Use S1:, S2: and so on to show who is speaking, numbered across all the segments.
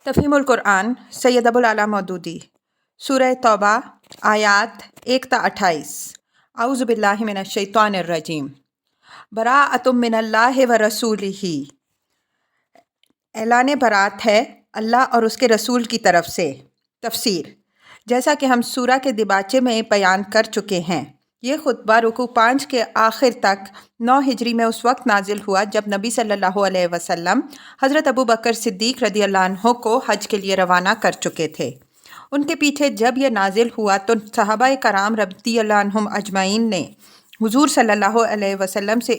S1: تفہیم القرآن سید ابوالعلا مودودی سورہ توبہ آیات 1 تا 28 اعوذ باللہ من الشیطان الرجیم براءۃ من اللہ و رسولہ، اعلان برات ہے اللہ اور اس کے رسول کی طرف سے۔ تفسیر: جیسا کہ ہم سورہ کے دباچے میں بیان کر چکے ہیں، یہ خطبہ رکوع 5 کے آخر تک 9 ہجری میں اس وقت نازل ہوا جب نبی صلی اللہ علیہ وسلم حضرت ابوبکر صدیق رضی اللہ عنہ کو حج کے لیے روانہ کر چکے تھے۔ ان کے پیچھے جب یہ نازل ہوا تو صحابہ کرام رضی اللہ عنہم اجمعین نے حضور صلی اللہ علیہ وسلم سے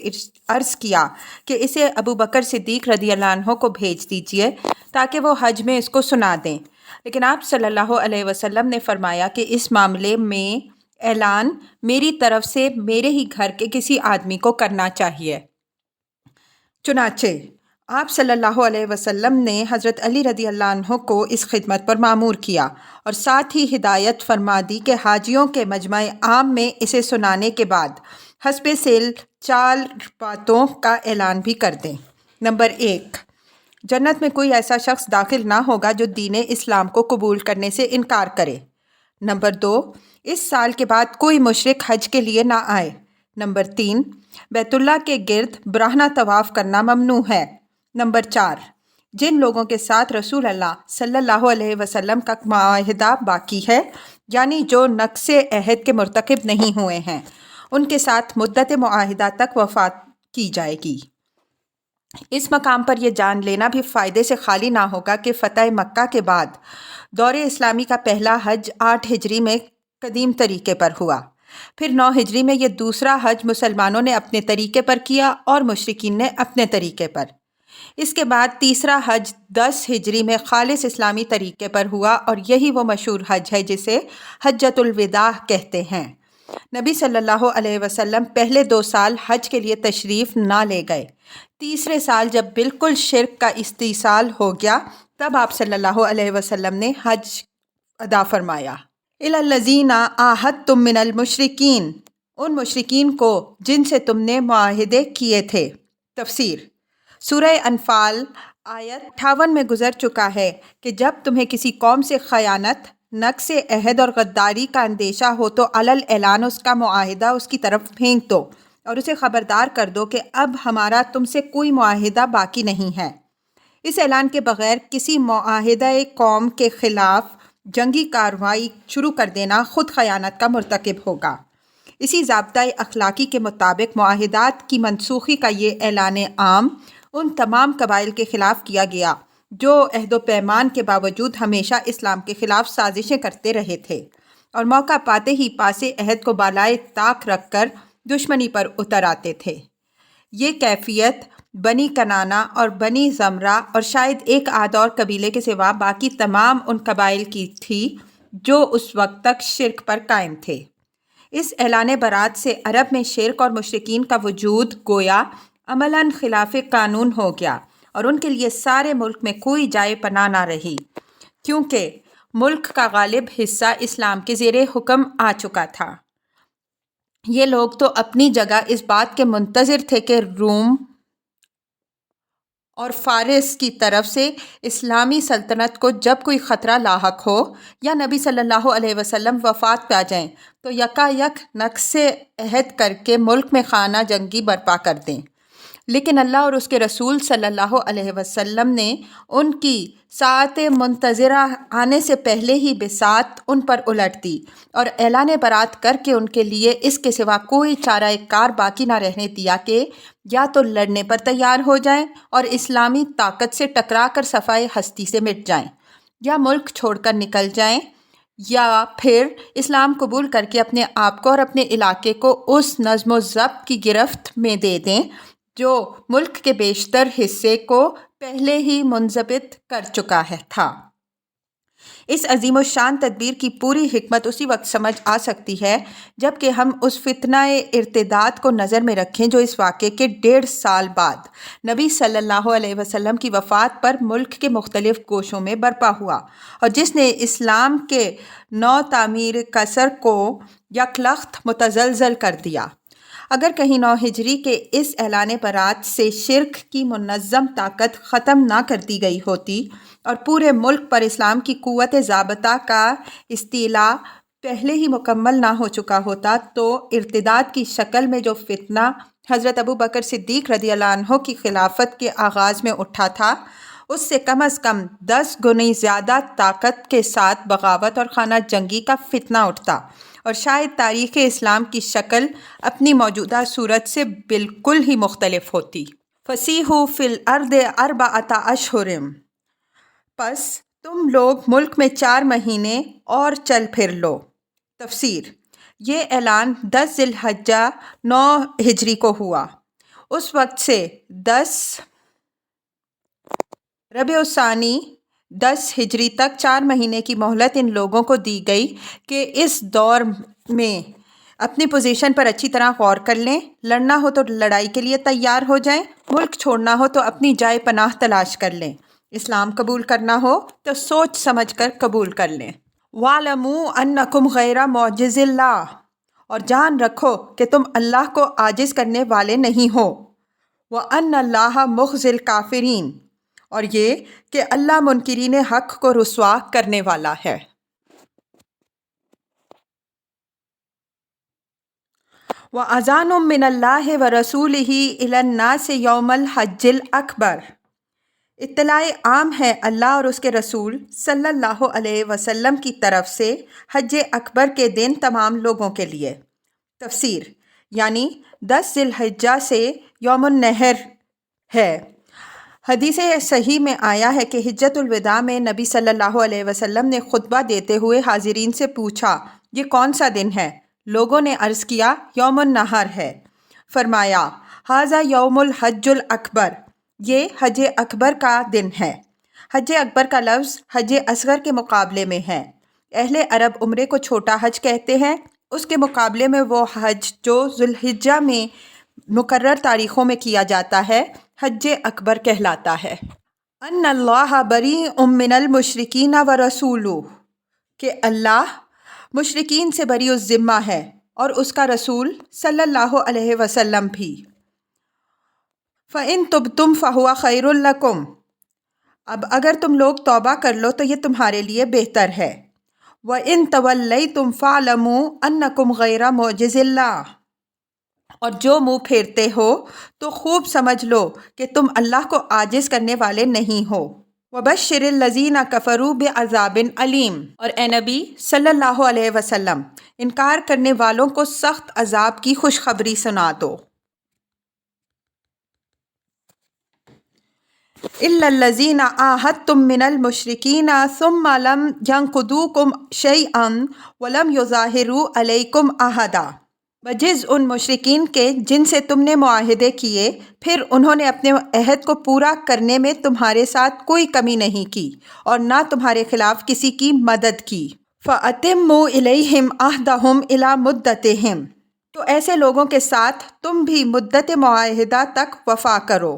S1: عرض کیا کہ اسے ابوبکر صدیق رضی اللہ عنہ کو بھیج دیجئے تاکہ وہ حج میں اس کو سنا دیں، لیکن آپ صلی اللہ علیہ وسلم نے فرمایا کہ اس معاملے میں اعلان میری طرف سے میرے ہی گھر کے کسی آدمی کو کرنا چاہیے۔ چنانچہ آپ صلی اللہ علیہ وسلم نے حضرت علی رضی اللہ عنہ کو اس خدمت پر مامور کیا اور ساتھ ہی ہدایت فرما دی کہ حاجیوں کے مجمع عام میں اسے سنانے کے بعد حسب سیل 4 باتوں کا اعلان بھی کر دیں۔ نمبر 1، جنت میں کوئی ایسا شخص داخل نہ ہوگا جو دین اسلام کو قبول کرنے سے انکار کرے۔ نمبر 2، اس سال کے بعد کوئی مشرک حج کے لیے نہ آئے۔ نمبر 3، بیت اللہ کے گرد براہنہ طواف کرنا ممنوع ہے۔ نمبر 4، جن لوگوں کے ساتھ رسول اللہ صلی اللہ علیہ وسلم کا معاہدہ باقی ہے، یعنی جو نقض عہد کے مرتکب نہیں ہوئے ہیں، ان کے ساتھ مدت معاہدہ تک وفات کی جائے گی۔ اس مقام پر یہ جان لینا بھی فائدے سے خالی نہ ہوگا کہ فتح مکہ کے بعد دور اسلامی کا پہلا حج 8 ہجری میں قدیم طریقے پر ہوا، پھر 9 ہجری میں یہ دوسرا حج مسلمانوں نے اپنے طریقے پر کیا اور مشرکین نے اپنے طریقے پر۔ اس کے بعد تیسرا حج 10 ہجری میں خالص اسلامی طریقے پر ہوا اور یہی وہ مشہور حج ہے جسے حجۃ الوداع کہتے ہیں۔ نبی صلی اللہ علیہ وسلم پہلے 2 سال حج کے لیے تشریف نہ لے گئے۔ تیسرے سال جب بالکل شرک کا استحصال ہو گیا تب آپ صلی اللہ علیہ وسلم نے حج ادا فرمایا۔ اِلَى الَّذِينَ عَاهَدتُّم مِّنَ الْمُشْرِكِينَ، ان مشرکین کو جن سے تم نے معاہدے کیے تھے۔ تفسیر: سورہ انفال آیت 58 میں گزر چکا ہے کہ جب تمہیں کسی قوم سے خیانت، نقض عہد اور غداری کا اندیشہ ہو تو علل اعلان اس کا معاہدہ اس کی طرف پھینک دو اور اسے خبردار کر دو کہ اب ہمارا تم سے کوئی معاہدہ باقی نہیں ہے۔ اس اعلان کے بغیر کسی معاہدہ قوم کے خلاف جنگی کارروائی شروع کر دینا خود خیانت کا مرتکب ہوگا۔ اسی ضابطۂ اخلاقی کے مطابق معاہدات کی منسوخی کا یہ اعلان عام ان تمام قبائل کے خلاف کیا گیا جو عہد و پیمان کے باوجود ہمیشہ اسلام کے خلاف سازشیں کرتے رہے تھے اور موقع پاتے ہی پاس عہد کو بالائے طاق رکھ کر دشمنی پر اتر آتے تھے۔ یہ کیفیت بنی کنانہ اور بنی زمرہ اور شاید ایک آدھ اور قبیلے کے سوا باقی تمام ان قبائل کی تھی جو اس وقت تک شرک پر قائم تھے۔ اس اعلان برات سے عرب میں شرک اور مشرکین کا وجود گویا عملاً خلاف قانون ہو گیا اور ان کے لیے سارے ملک میں کوئی جائے پناہ نہ رہی، کیونکہ ملک کا غالب حصہ اسلام کے زیر حکم آ چکا تھا۔ یہ لوگ تو اپنی جگہ اس بات کے منتظر تھے کہ روم اور فارس کی طرف سے اسلامی سلطنت کو جب کوئی خطرہ لاحق ہو یا نبی صلی اللہ علیہ وسلم وفات پا جائیں تو یکا یک نقض عہد کر کے ملک میں خانہ جنگی برپا کر دیں، لیکن اللہ اور اس کے رسول صلی اللہ علیہ وسلم نے ان کی ساعت منتظرہ آنے سے پہلے ہی بساط ان پر الٹ دی اور اعلان برات کر کے ان کے لیے اس کے سوا کوئی چارہ کار باقی نہ رہنے دیا کہ یا تو لڑنے پر تیار ہو جائیں اور اسلامی طاقت سے ٹکرا کر صفائے ہستی سے مٹ جائیں، یا ملک چھوڑ کر نکل جائیں، یا پھر اسلام قبول کر کے اپنے آپ کو اور اپنے علاقے کو اس نظم و ضبط کی گرفت میں دے دیں جو ملک کے بیشتر حصے کو پہلے ہی منضبط کر چکا تھا۔ اس عظیم الشان تدبیر کی پوری حکمت اسی وقت سمجھ آ سکتی ہے جب کہ ہم اس فتنہ ارتداد کو نظر میں رکھیں جو اس واقعے کے 1.5 سال بعد نبی صلی اللہ علیہ وسلم کی وفات پر ملک کے مختلف گوشوں میں برپا ہوا اور جس نے اسلام کے نو تعمیر کسر کو یکلخت متزلزل کر دیا۔ اگر کہیں 9 ہجری کے اس اعلان برات سے شرک کی منظم طاقت ختم نہ کر دی گئی ہوتی اور پورے ملک پر اسلام کی قوت ضابطہ کا استیلا پہلے ہی مکمل نہ ہو چکا ہوتا تو ارتداد کی شکل میں جو فتنہ حضرت ابو بکر صدیق رضی اللہ عنہ کی خلافت کے آغاز میں اٹھا تھا، اس سے کم از کم 10 گنی زیادہ طاقت کے ساتھ بغاوت اور خانہ جنگی کا فتنہ اٹھتا، اور شاید تاریخ اسلام کی شکل اپنی موجودہ صورت سے بالکل ہی مختلف ہوتی۔ فَسِیحُوا فِی الْأَرْضِ أَرْبَعَةَ أَشْہُرٍ، پس تم لوگ ملک میں 4 مہینے اور چل پھر لو۔ تفسیر: یہ اعلان 10 ذی الحجہ 9 ہجری کو ہوا۔ اس وقت سے 10 ربیع الثانی 10 ہجری تک 4 مہینے کی مہلت ان لوگوں کو دی گئی کہ اس دور میں اپنی پوزیشن پر اچھی طرح غور کر لیں، لڑنا ہو تو لڑائی کے لیے تیار ہو جائیں، ملک چھوڑنا ہو تو اپنی جائے پناہ تلاش کر لیں، اسلام قبول کرنا ہو تو سوچ سمجھ کر قبول کر لیں۔ وَاعْلَمُوا أَنَّكُمْ غَيْرَ مُعْجِزِ اللَّهِ، اور جان رکھو کہ تم اللہ کو عاجز کرنے والے نہیں ہو۔ وَأَنَّ اللَّهَ مُخْزِي الْكَافِرِينَ، اور یہ کہ اللہ منکرین حق کو رسوا کرنے والا ہے۔ وَأَذَانٌ مِّنَ اللَّهِ وَرَسُولِهِ إِلَى النَّاسِ يَوْمَ الْحَجِّ الْأَكْبَرِ، اطلاع عام ہے اللہ اور اس کے رسول صلی اللہ علیہ وسلم کی طرف سے حج اکبر کے دن تمام لوگوں کے لیے۔ تفسیر: یعنی 10 ذی الحجہ سے یوم النحر ہے۔ حدیث صحیح میں آیا ہے کہ حجۃ الوداع میں نبی صلی اللہ علیہ وسلم نے خطبہ دیتے ہوئے حاضرین سے پوچھا، یہ کون سا دن ہے؟ لوگوں نے عرض کیا، یوم النحر ہے۔ فرمایا، ھذا یوم الحج الاکبر، یہ حج اکبر کا دن ہے۔ حج اکبر کا لفظ حج اصغر کے مقابلے میں ہے۔ اہل عرب عمرے کو چھوٹا حج کہتے ہیں، اس کے مقابلے میں وہ حج جو ذی الحجہ میں مقرر تاریخوں میں کیا جاتا ہے حج اکبر کہلاتا ہے۔ ان اللہ بریء من المشرکین ورسولہ، کہ اللہ مشرکین سے بری الذمہ ہے اور اس کا رسول صلی اللہ علیہ وسلم بھی۔ فَإِن تُبْتُمْ فَهُوَ خَيْرٌ لَكُمْ، اب اگر تم لوگ توبہ کر لو تو یہ تمہارے لیے بہتر ہے۔ وَإِن تَوَلَّيْتُمْ فَاعْلَمُوا أَنَّكُمْ غَيْرَ مُعْجِزِ اللَّهِ، اور جو منہ پھیرتے ہو تو خوب سمجھ لو کہ تم اللہ کو عاجز کرنے والے نہیں ہو۔ وَبَشِّرِ الَّذِينَ كَفَرُوا بِعَذَابٍ أَلِيمٍ، اور اے نبی صلی اللہ علیہ وسلم انکار کرنے والوں کو سخت عذاب کی خوشخبری سنا دو۔ إِلَّا الَّذِينَ عَاهَدتُّم مِّنَ الْمُشْرِكِينَ ثُمَّ لَمْ يَنقُضُوكُمْ شَيْئًا وَلَمْ يُظَاهِرُوا عَلَيْكُمْ أَحَدًا، بجز ان مشرکین کے جن سے تم نے معاہدے کیے پھر انہوں نے اپنے عہد کو پورا کرنے میں تمہارے ساتھ کوئی کمی نہیں کی اور نہ تمہارے خلاف کسی کی مدد کی۔ فَأَتِمُّوا إِلَيْهِمْ عَهْدَهُمْ إِلَى مُدَّتِهِمْ، تو ایسے لوگوں کے ساتھ تم بھی مدت معاہدہ تک وفا کرو۔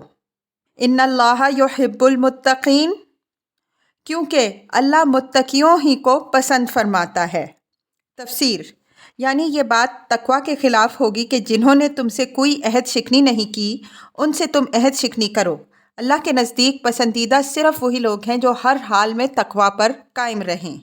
S1: ان اللہ یحب المتقین، کیونکہ اللہ متقیوں ہی کو پسند فرماتا ہے۔ تفسیر: یعنی یہ بات تقویٰ کے خلاف ہوگی کہ جنہوں نے تم سے کوئی عہد شکنی نہیں کی ان سے تم عہد شکنی کرو۔ اللہ کے نزدیک پسندیدہ صرف وہی لوگ ہیں جو ہر حال میں تقویٰ پر قائم رہیں۔